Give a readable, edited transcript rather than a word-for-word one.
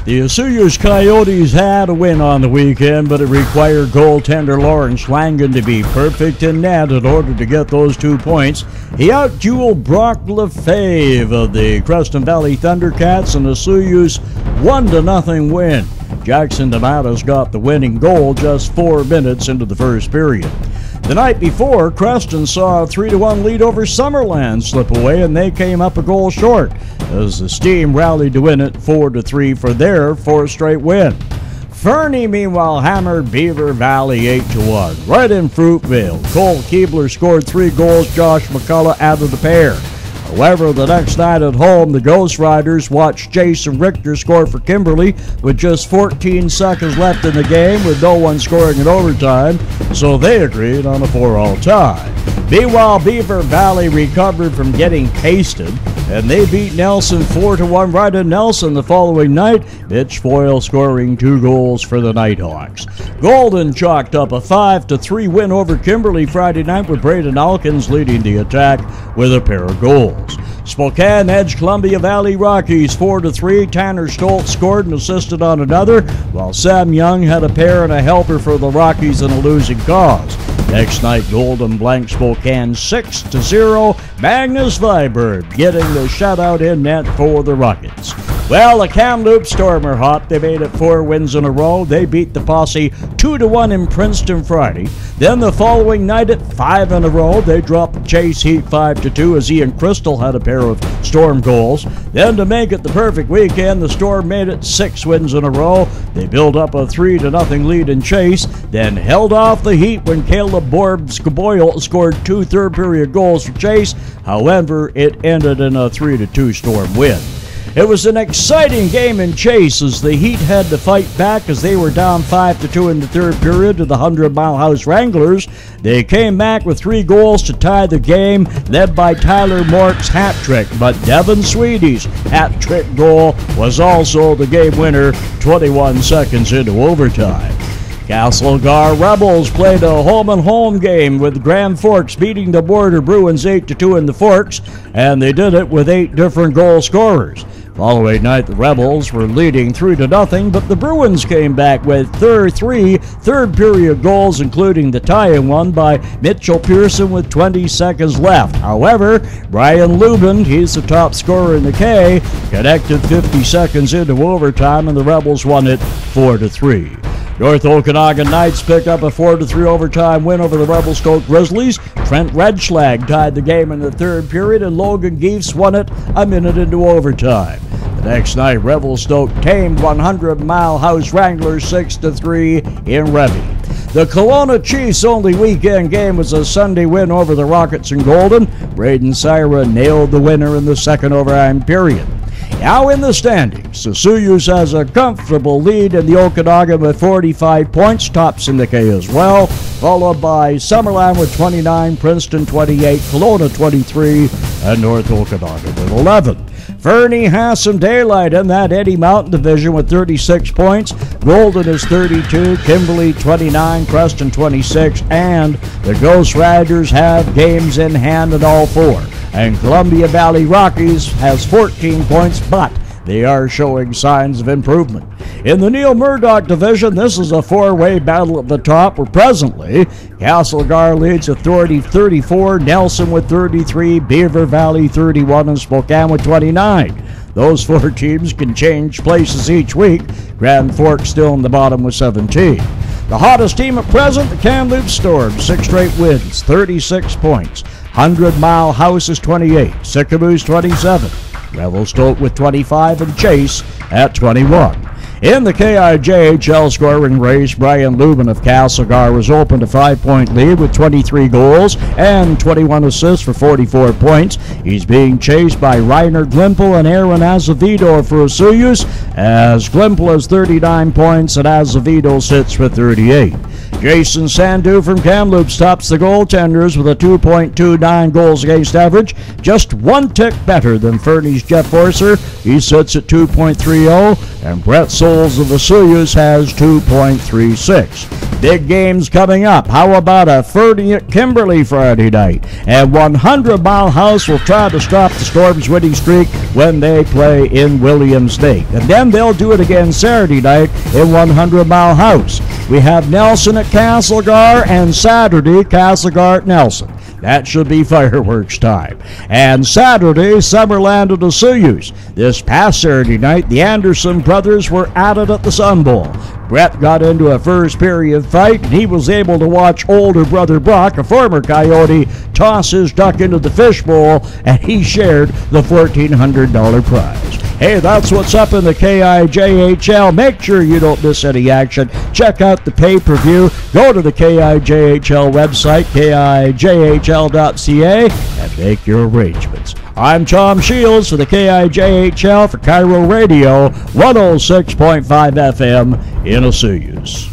The Osoyoos Coyotes had a win on the weekend, but it required goaltender Lawrence Schlangen to be perfect in net in order to get those 2 points. He outdueled Brock Lefebvre of the Creston Valley Thundercats in the Osoyoos 1-0 win. Jackson DeMatteis got the winning goal just 4 minutes into the first period. The night before, Creston saw a 3-1 lead over Summerland slip away, and they came up a goal short as the Steam rallied to win it 4-3 for their 4th straight win. Fernie, meanwhile, hammered Beaver Valley 8-1. Right in Fruitvale, Cole KIJHL scored 3 goals, Josh McCullough added a pair. However, the next night at home, the Ghost Riders watched Jason Richter score for Kimberly with just 14 seconds left in the game with no one scoring in overtime, so they agreed on a 4-all tie. Meanwhile, Beaver Valley recovered from getting pasted, and they beat Nelson 4-1 right in Nelson the following night, Mitch Foyle scoring 2 goals for the Nighthawks. Golden chalked up a 5-3 win over Kimberly Friday night with Braden Alkins leading the attack with a pair of goals. Spokane edged Columbia Valley Rockies 4-3. Tanner Stoltz scored and assisted on another, while Sam Young had a pair and a helper for the Rockies in a losing cause. Next night, Golden blanked Spokane 6-0. Magnus Viberg getting the shutout in net for the Rockets. Well, the Kamloops Storm are hot. They made it 4 wins in a row. They beat the Posse 2-1 in Princeton Friday. Then the following night at 5 in a row, they dropped the Chase Heat 5-2 as Ian Crystal had a pair of Storm goals. Then to make it the perfect weekend, the Storm made it 6 wins in a row. They built up a 3-0 lead in Chase, then held off the Heat when Caleb Boyle scored 2 third-period goals for Chase. However, it ended in a 3-2 Storm win. It was an exciting game in Chase as the Heat had to fight back as they were down 5-2 in the third period to the 100 Mile House Wranglers. They came back with 3 goals to tie the game, led by Tyler Mork's hat trick, but Devin Sweety's hat trick goal was also the game winner 21 seconds into overtime. Castlegar Rebels played a home-and-home game with Grand Forks beating the Border Bruins 8-2 in the Forks, and they did it with 8 different goal scorers. Following night, the Rebels were leading 3-0, but the Bruins came back with 3 third-period goals, including the tie-in one by Mitchell Pearson with 20 seconds left. However, Brian Lubin, he's the top scorer in the K, connected 50 seconds into overtime, and the Rebels won it 4-3. North Okanagan Knights picked up a 4-3 overtime win over the Rebel Stoke Grizzlies. Trent Redschlag tied the game in the third period, and Logan Geefs won it a minute into overtime. The next night, Revelstoke tamed 100 Mile House Wranglers 6-3 in Revy. The Kelowna Chiefs' only weekend game was a Sunday win over the Rockets in Golden. Braden Syra nailed the winner in the second overtime period. Now in the standings, Osoyoos has a comfortable lead in the Okanagan with 45 points, tops in the K as well, followed by Summerland with 29, Princeton 28, Kelowna 23, and North Okanagan with 11. Fernie has some daylight in that Eddie Mountain division with 36 points. Golden is 32, Kimberly 29, Creston 26, and the Ghost Riders have games in hand in all 4. And Columbia Valley Rockies has 14 points, but they are showing signs of improvement. In the Neil Murdoch division, this is a 4-way battle at the top, where presently Castlegar leads Authority 34, Nelson with 33, Beaver Valley 31, and Spokane with 29. Those 4 teams can change places each week. Grand Forks still in the bottom with 17. The hottest team at present, the Kamloops Storm, 6 straight wins, 36 points. 100 Mile House is 28, Sycamoose 27, Revelstoke with 25, and Chase at 21. In the KIJHL scoring race, Brian Lubin of Castlegar was opened a 5-point lead with 23 goals and 21 assists for 44 points. He's being chased by Reiner Glimple and Aaron Azevedo for Osoyoos, as Glimple has 39 points and Azevedo sits with 38. Jason Sandu from Kamloops tops the goaltenders with a 2.29 goals against average, just one tick better than Fernie's Jeff Forcer. He sits at 2.30, and Brett Souls of Osoyoos has 2.36. Big games coming up. How about a Fernie at Kimberley Friday night? And 100 Mile House will try to stop the Storm's winning streak when they play in Williams Lake. And then they'll do it again Saturday night in 100 Mile House. We have Nelson at Castlegar, and Saturday, Castlegar at Nelson. That should be fireworks time. And Saturday, Summerland at Osoyoos. This past Saturday night, the Anderson brothers were at it at the Sun Bowl. Brett got into a first period fight, and he was able to watch older brother Brock, a former Coyote, toss his duck into the fishbowl, and he shared the $1,400 prize. Hey, that's what's up in the KIJHL. Make sure you don't miss any action. Check out the pay-per-view. Go to the KIJHL website, KIJHL.ca, and make your arrangements. I'm Tom Shields for the KIJHL for KIJHL Radio, 106.5 FM in Osoyoos.